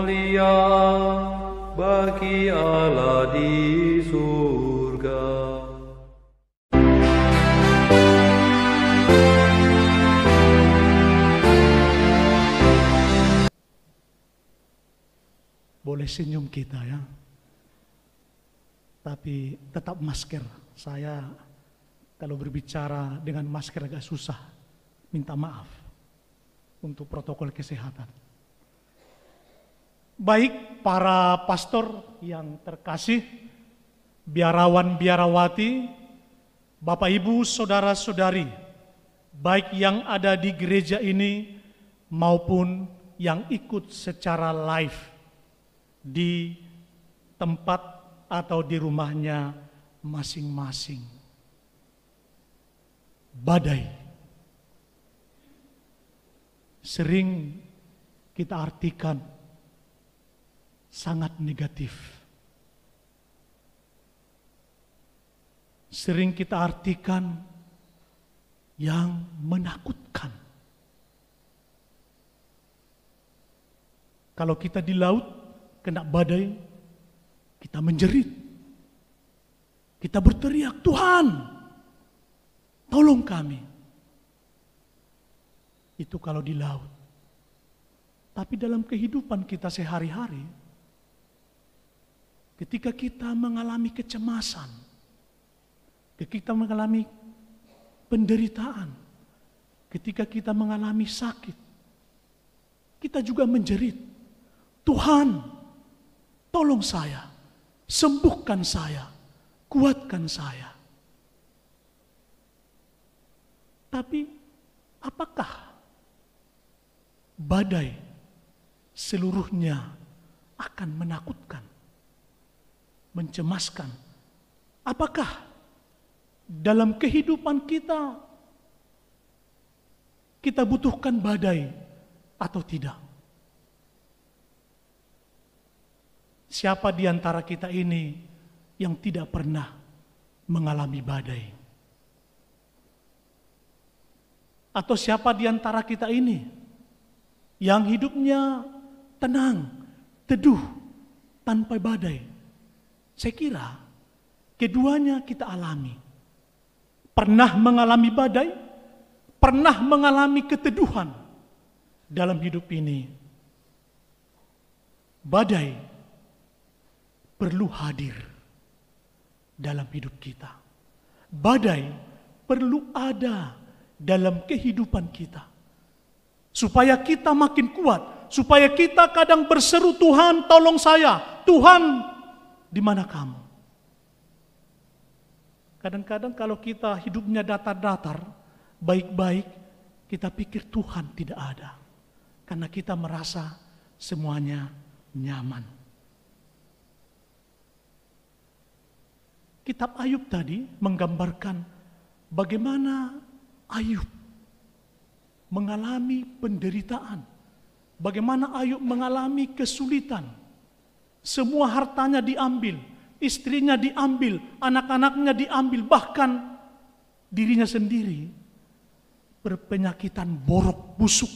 mulia bagi Allah di surga. Boleh senyum kita ya, tapi tetap masker. Saya kalau berbicara dengan masker agak susah, minta maaf untuk protokol kesehatan. Baik para pastor yang terkasih, biarawan-biarawati, Bapak Ibu, saudara-saudari, baik yang ada di gereja ini maupun yang ikut secara live di tempat atau di rumahnya masing-masing. Badai sering kita artikan sangat negatif. Sering kita artikan yang menakutkan. Kalau kita di laut kena badai, kita menjerit. Kita berteriak, Tuhan, tolong kami. Itu kalau di laut. Tapi dalam kehidupan kita sehari-hari, ketika kita mengalami kecemasan, ketika kita mengalami penderitaan, ketika kita mengalami sakit, kita juga menjerit, Tuhan, tolong saya, sembuhkan saya, kuatkan saya. Tapi apakah badai seluruhnya akan menakutkan, mencemaskan? Apakah dalam kehidupan kita butuhkan badai atau tidak? Siapa di antara kita ini yang tidak pernah mengalami badai? Atau siapa di antara kita ini yang hidupnya tenang, teduh, tanpa badai? Saya kira keduanya kita alami. Pernah mengalami badai, pernah mengalami keteduhan dalam hidup ini. Badai perlu hadir dalam hidup kita. Badai perlu ada dalam kehidupan kita. Supaya kita makin kuat. Supaya kita kadang berseru, Tuhan tolong saya. Tuhan, di mana kamu? Kadang-kadang kalau kita hidupnya datar-datar, baik-baik, kita pikir Tuhan tidak ada. Karena kita merasa semuanya nyaman. Kitab Ayub tadi menggambarkan bagaimana Ayub mengalami penderitaan. Bagaimana Ayub mengalami kesulitan. Semua hartanya diambil, istrinya diambil, anak-anaknya diambil, bahkan dirinya sendiri berpenyakitan borok busuk.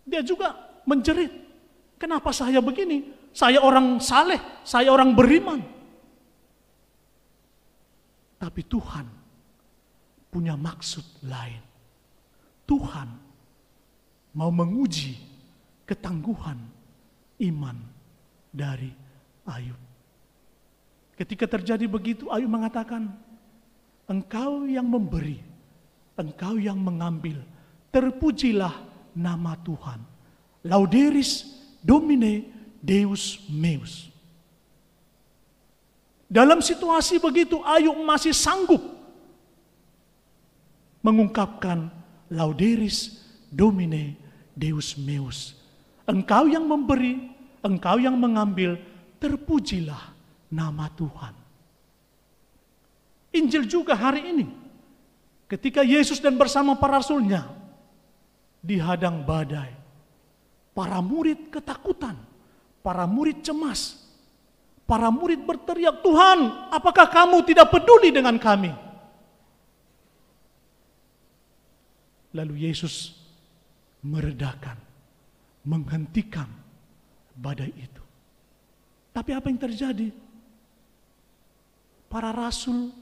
Dia juga menjerit, kenapa saya begini? Saya orang saleh, saya orang beriman. Tapi Tuhan punya maksud lain. Tuhan mau menguji ketangguhan iman dari Ayub. Ketika terjadi begitu, Ayub mengatakan, Engkau yang memberi, Engkau yang mengambil, terpujilah nama Tuhan. Lauderis Domine Deus meus. Dalam situasi begitu, Ayub masih sanggup mengungkapkan Lauderis Domine Deus meus. Engkau yang memberi, Engkau yang mengambil, terpujilah nama Tuhan. Injil juga hari ini, ketika Yesus dan bersama para rasulnya dihadang badai, para murid ketakutan, para murid cemas, para murid berteriak, Tuhan, apakah kamu tidak peduli dengan kami? Lalu Yesus meredakan menghentikan badai itu. Tapi apa yang terjadi? Para rasul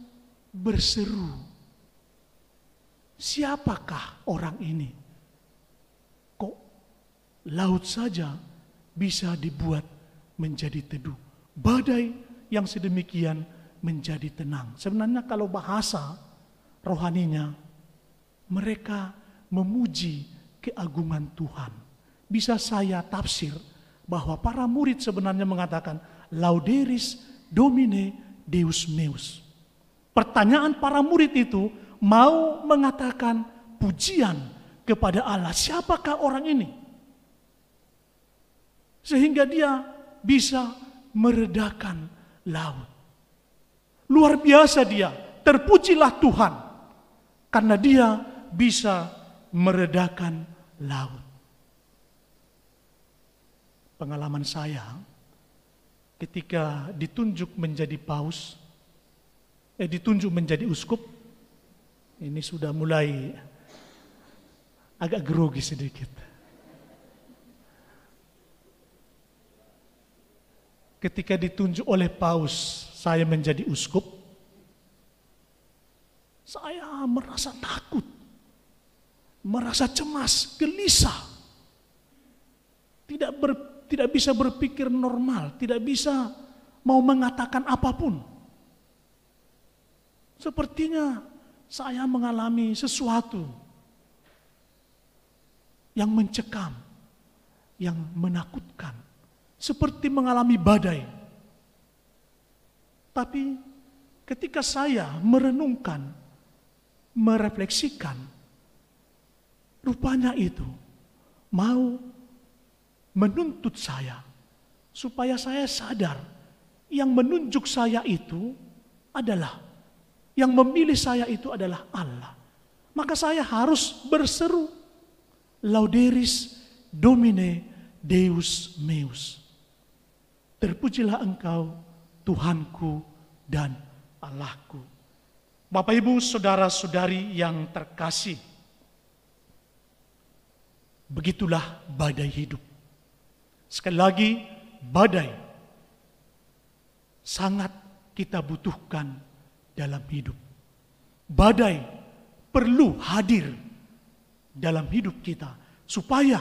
berseru, siapakah orang ini? Kok laut saja bisa dibuat menjadi teduh? Badai yang sedemikian menjadi tenang. Sebenarnya kalau bahasa rohaninya, mereka memuji keagungan Tuhan. Bisa saya tafsir bahwa para murid sebenarnya mengatakan Lauderis Domine Deus meus. Pertanyaan para murid itu mau mengatakan pujian kepada Allah. Siapakah orang ini? Sehingga dia bisa meredakan laut. Luar biasa dia, terpujilah Tuhan. Karena dia bisa meredakan laut. Pengalaman saya ketika ditunjuk menjadi paus, ditunjuk menjadi uskup, ini sudah mulai agak grogi sedikit. Ketika ditunjuk oleh paus, saya menjadi uskup, saya merasa takut, merasa cemas, gelisah, tidak bisa berpikir normal, tidak bisa mau mengatakan apapun. Sepertinya saya mengalami sesuatu yang mencekam, yang menakutkan, seperti mengalami badai. Tapi ketika saya merenungkan, merefleksikan, rupanya itu mau menuntut saya, supaya saya sadar yang menunjuk saya itu adalah, yang memilih saya itu adalah Allah. Maka saya harus berseru, Lauderis Domine Deus meus. Terpujilah Engkau, Tuhanku dan Allahku. Bapak Ibu saudara-saudari yang terkasih, begitulah badai hidup. Sekali lagi, badai sangat kita butuhkan dalam hidup. Badai perlu hadir dalam hidup kita supaya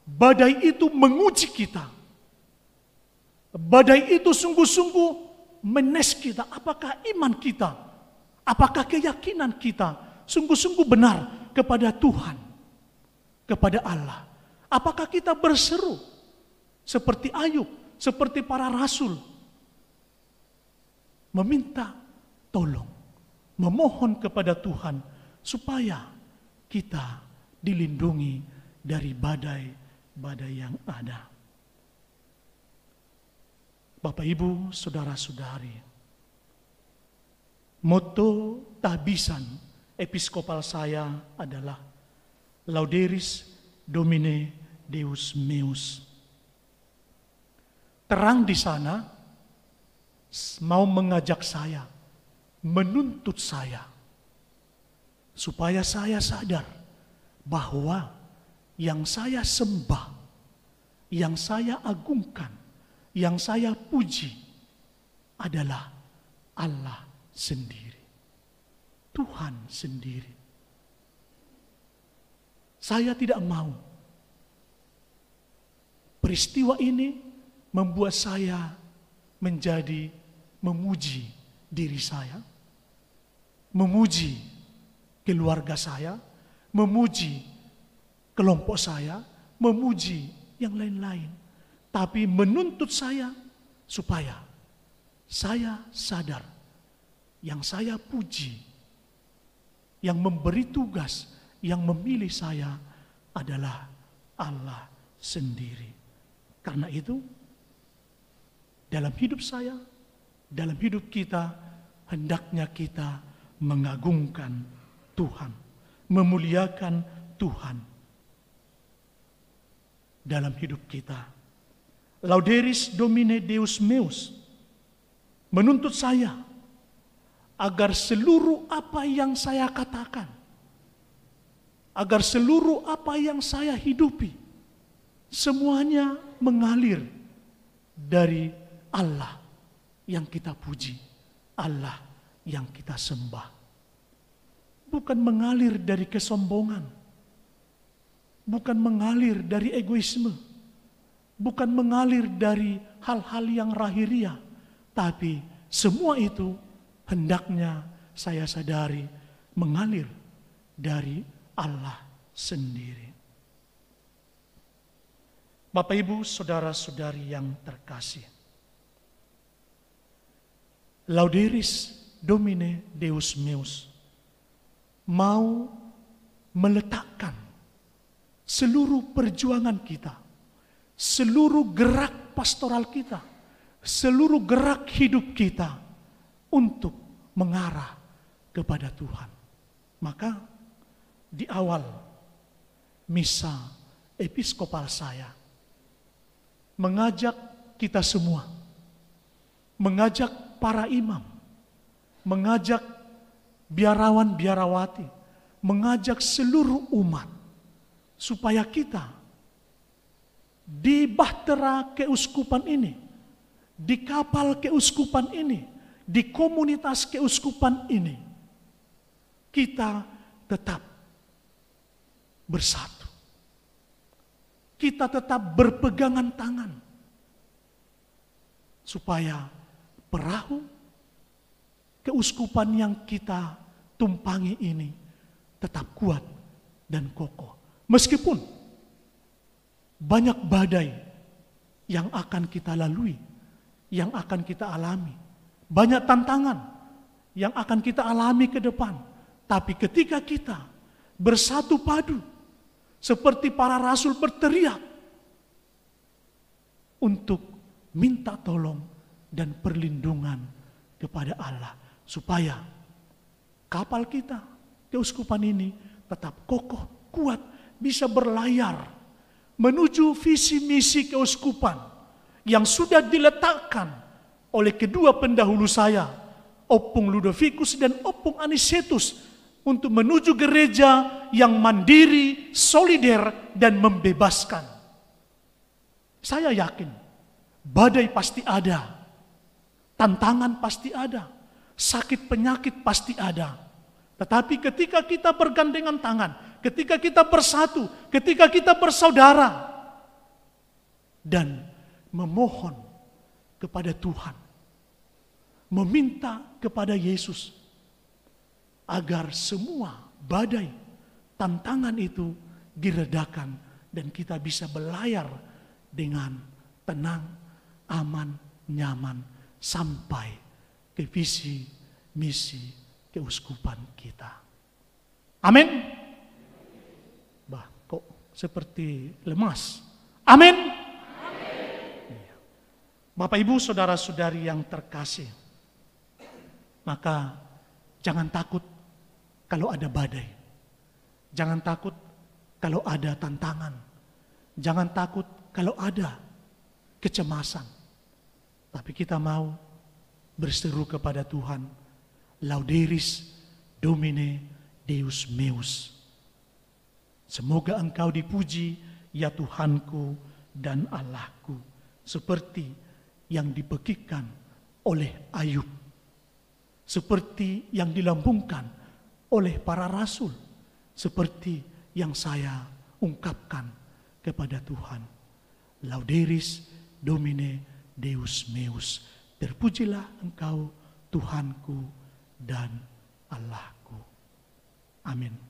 badai itu menguji kita. Badai itu sungguh-sungguh menes kita. Apakah iman kita, apakah keyakinan kita sungguh-sungguh benar kepada Tuhan, kepada Allah? Apakah kita berseru seperti Ayub, seperti para rasul, meminta tolong, memohon kepada Tuhan supaya kita dilindungi dari badai-badai yang ada. Bapak Ibu, saudara-saudari, moto tahbisan episkopal saya adalah Lauderis Domine Deus meus. Terang di sana mau mengajak saya, menuntut saya, supaya saya sadar bahwa yang saya sembah, yang saya agungkan, yang saya puji adalah Allah sendiri, Tuhan sendiri. Saya tidak mau peristiwa ini membuat saya menjadi memuji diri saya, memuji keluarga saya, memuji kelompok saya, memuji yang lain-lain. Tapi menuntut saya supaya saya sadar yang saya puji, yang memberi tugas, yang memilih saya adalah Allah sendiri. Karena itu, dalam hidup saya, dalam hidup kita, hendaknya kita mengagungkan Tuhan, memuliakan Tuhan dalam hidup kita. Lauderis Domine Deus meus menuntut saya agar seluruh apa yang saya katakan, agar seluruh apa yang saya hidupi, semuanya mengalir dari Allah yang kita puji, Allah yang kita sembah. Bukan mengalir dari kesombongan, bukan mengalir dari egoisme, bukan mengalir dari hal-hal yang lahiriah, tapi semua itu hendaknya saya sadari mengalir dari Allah sendiri. Bapak, Ibu, saudara-saudari yang terkasih, Lauderis Domine Deus Meus mau meletakkan seluruh perjuangan kita, seluruh gerak pastoral kita, seluruh gerak hidup kita untuk mengarah kepada Tuhan. Maka di awal misa episkopal saya mengajak kita semua, mengajak para imam, mengajak biarawan-biarawati, mengajak seluruh umat supaya kita di bahtera keuskupan ini, di kapal keuskupan ini, di komunitas keuskupan ini, kita tetap bersatu. Kita tetap berpegangan tangan supaya perahu keuskupan yang kita tumpangi ini tetap kuat dan kokoh. Meskipun banyak badai yang akan kita lalui, yang akan kita alami, banyak tantangan yang akan kita alami ke depan. Tapi ketika kita bersatu padu, seperti para rasul berteriak untuk minta tolong dan perlindungan kepada Allah, supaya kapal kita, keuskupan ini tetap kokoh, kuat, bisa berlayar menuju visi misi keuskupan yang sudah diletakkan oleh kedua pendahulu saya, Opung Ludovicus dan Opung Anicetus, untuk menuju gereja yang mandiri, solider, dan membebaskan. Saya yakin badai pasti ada, tantangan pasti ada, sakit penyakit pasti ada. Tetapi ketika kita bergandengan tangan, ketika kita bersatu, ketika kita bersaudara, dan memohon kepada Tuhan, meminta kepada Yesus, agar semua badai, tantangan itu diredakan dan kita bisa berlayar dengan tenang, aman, nyaman sampai ke visi misi keuskupan kita. Amin. Bah, kok seperti lemas. Amin. Bapak, Ibu, saudara-saudari yang terkasih, maka jangan takut kalau ada badai. Jangan takut kalau ada tantangan. Jangan takut kalau ada kecemasan. Tapi kita mau berseru kepada Tuhan, Lauderis Domine Deus Meus. Semoga Engkau dipuji, ya Tuhanku dan Allahku, seperti yang dipekikkan oleh Ayub, seperti yang dilambungkan oleh para rasul, seperti yang saya ungkapkan kepada Tuhan. Lauderis Domine Deus Meus. Terpujilah Engkau Tuhanku dan Allahku. Amin.